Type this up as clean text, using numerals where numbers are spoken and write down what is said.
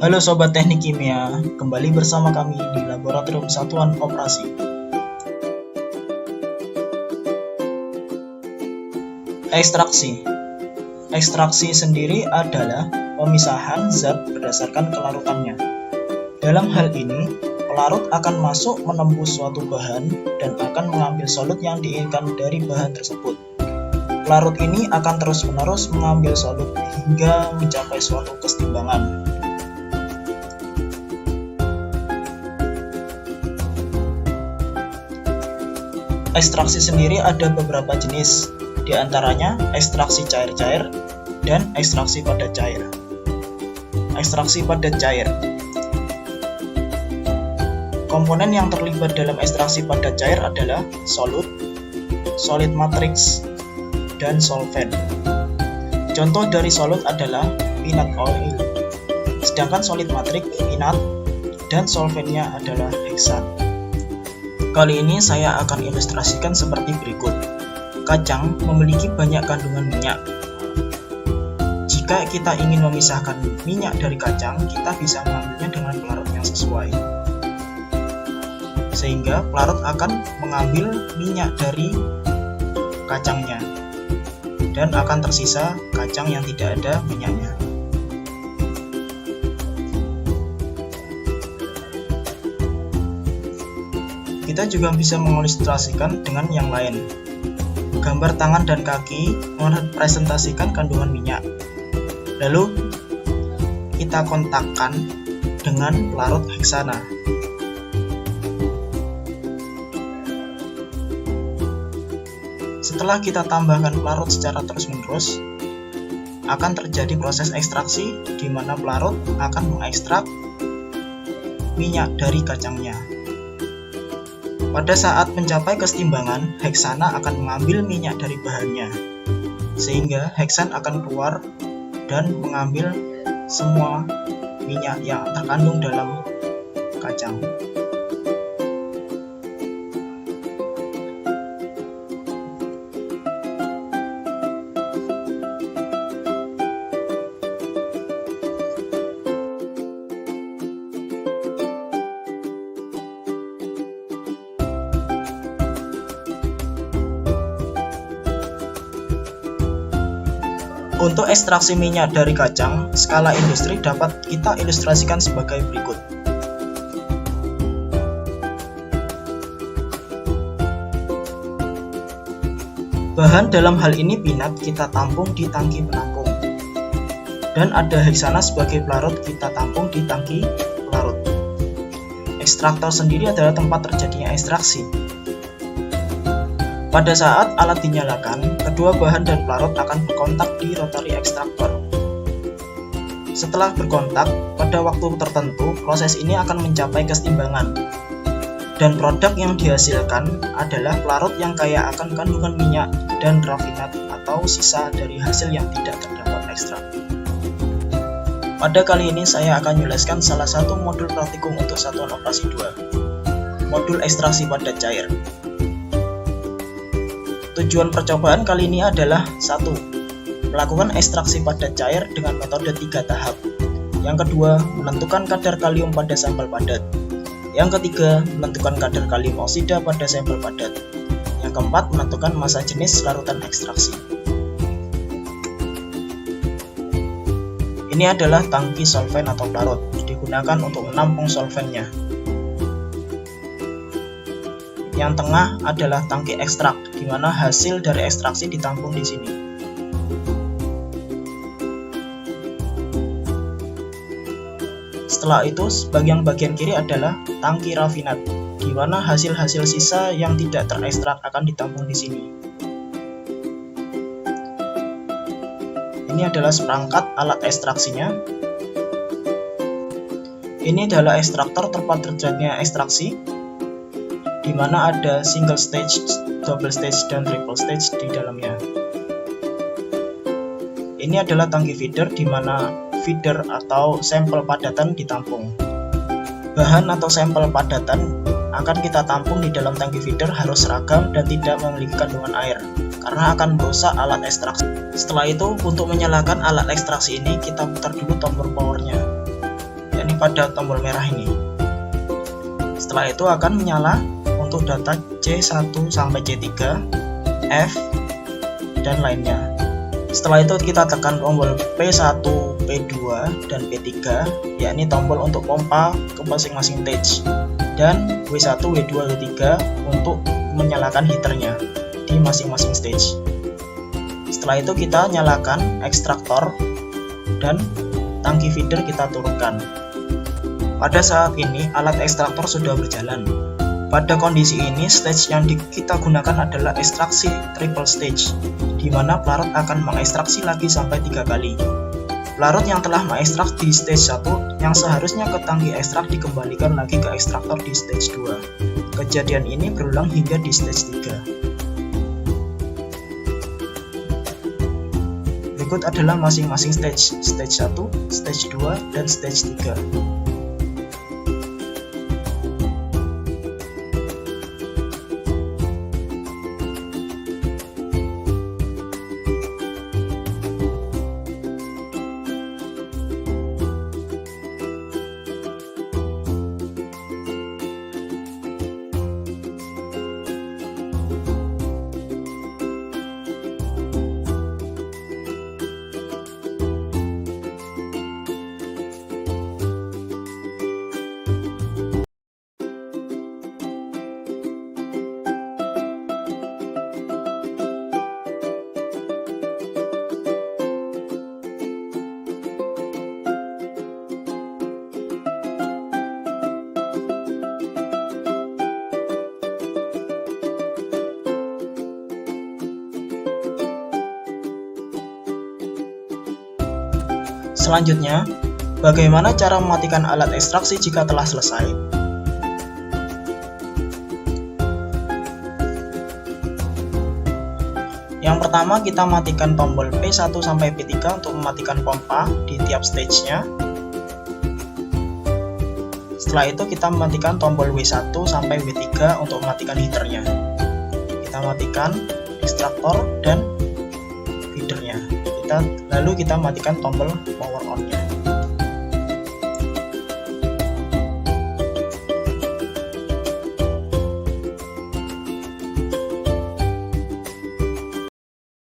Halo Sobat Teknik Kimia, kembali bersama kami di Laboratorium Satuan Operasi. Ekstraksi. Ekstraksi sendiri adalah pemisahan zat berdasarkan kelarutannya. Dalam hal ini, pelarut akan masuk menembus suatu bahan dan akan mengambil solut yang diinginkan dari bahan tersebut. Pelarut ini akan terus-menerus mengambil solut hingga mencapai suatu kesetimbangan. Ekstraksi sendiri ada beberapa jenis, di antaranya ekstraksi cair-cair dan ekstraksi padat cair. Ekstraksi padat cair. Komponen yang terlibat dalam ekstraksi padat cair adalah solut, solid matrix, dan solvent. Contoh dari solut adalah peanut oil, sedangkan solid matrix peanut dan solventnya adalah heksan. Kali ini saya akan ilustrasikan seperti berikut. Kacang memiliki banyak kandungan minyak. Jika kita ingin memisahkan minyak dari kacang, kita bisa mengambilnya dengan pelarut yang sesuai. Sehingga pelarut akan mengambil minyak dari kacangnya dan akan tersisa kacang yang tidak ada minyaknya. Kita juga bisa mengilustrasikan dengan yang lain. Gambar tangan dan kaki merepresentasikan kandungan minyak. Lalu kita kontakkan dengan pelarut heksana. Setelah kita tambahkan pelarut secara terus-menerus, akan terjadi proses ekstraksi di mana pelarut akan mengekstrak minyak dari kacangnya. Pada saat mencapai kesetimbangan, heksana akan mengambil minyak dari bahannya, sehingga heksan akan keluar dan mengambil semua minyak yang terkandung dalam kacang. Untuk ekstraksi minyak dari kacang, skala industri dapat kita ilustrasikan sebagai berikut. Bahan dalam hal ini peanut kita tampung di tangki penampung. Dan ada heksana sebagai pelarut kita tampung di tangki pelarut. Ekstraktor sendiri adalah tempat terjadinya ekstraksi. Pada saat alat dinyalakan, kedua bahan dan pelarut akan berkontak di rotary ekstraktor. Setelah berkontak, pada waktu tertentu, proses ini akan mencapai kesetimbangan. Dan produk yang dihasilkan adalah pelarut yang kaya akan kandungan minyak dan rafinat atau sisa dari hasil yang tidak terdapat ekstrak. Pada kali ini saya akan menjelaskan salah satu modul praktikum untuk satuan operasi 2, modul ekstraksi padat cair. Tujuan percobaan kali ini adalah 1. Melakukan ekstraksi padat cair dengan metode 3 tahap. Yang kedua, menentukan kadar kalium pada sampel padat. Yang ketiga, menentukan kadar kalium oksida pada sampel padat. Yang keempat, menentukan massa jenis larutan ekstraksi. Ini adalah tangki solvent atau pelarut, digunakan untuk menampung solventnya. Yang tengah adalah tangki ekstrak, di mana hasil dari ekstraksi ditampung di sini. Setelah itu, bagian kiri adalah tangki rafinat, di mana hasil-hasil sisa yang tidak terekstrak akan ditampung di sini. Ini adalah seperangkat alat ekstraksinya. Ini adalah ekstraktor tempat terjadinya ekstraksi, di mana ada single stage, double stage, dan triple stage di dalamnya. Ini adalah tangki feeder di mana feeder atau sampel padatan ditampung. Bahan atau sampel padatan akan kita tampung di dalam tangki feeder harus seragam dan tidak memiliki kandungan air, karena akan merusak alat ekstraksi. Setelah itu, untuk menyalakan alat ekstraksi ini, kita putar dulu tombol powernya. pada tombol merah ini. Setelah itu akan menyala untuk data C1 sampai C3, F, dan lainnya. Setelah itu kita tekan tombol P1, P2, dan P3, yakni tombol untuk pompa ke masing-masing stage, dan W1, W2, W3 untuk menyalakan heaternya di masing-masing stage. Setelah itu kita nyalakan ekstraktor dan tangki feeder kita turunkan. Pada saat ini alat ekstraktor sudah berjalan. Pada kondisi ini stage yang kita gunakan adalah ekstraksi triple stage, di mana pelarut akan mengekstraksi lagi sampai 3 kali. Pelarut yang telah mengekstrak di stage 1 yang seharusnya ke tangki ekstrak dikembalikan lagi ke ekstraktor di stage 2. Kejadian ini berulang hingga di stage 3. Berikut adalah masing-masing stage 1, stage 2, dan stage 3. Selanjutnya, bagaimana cara mematikan alat ekstraksi jika telah selesai? Yang pertama, kita matikan tombol P1 sampai P3 untuk mematikan pompa di tiap stage-nya. Setelah itu kita mematikan tombol W1 sampai W3 untuk mematikan heaternya. Kita matikan ekstraktor dan feedernya. Lalu kita matikan tombol power.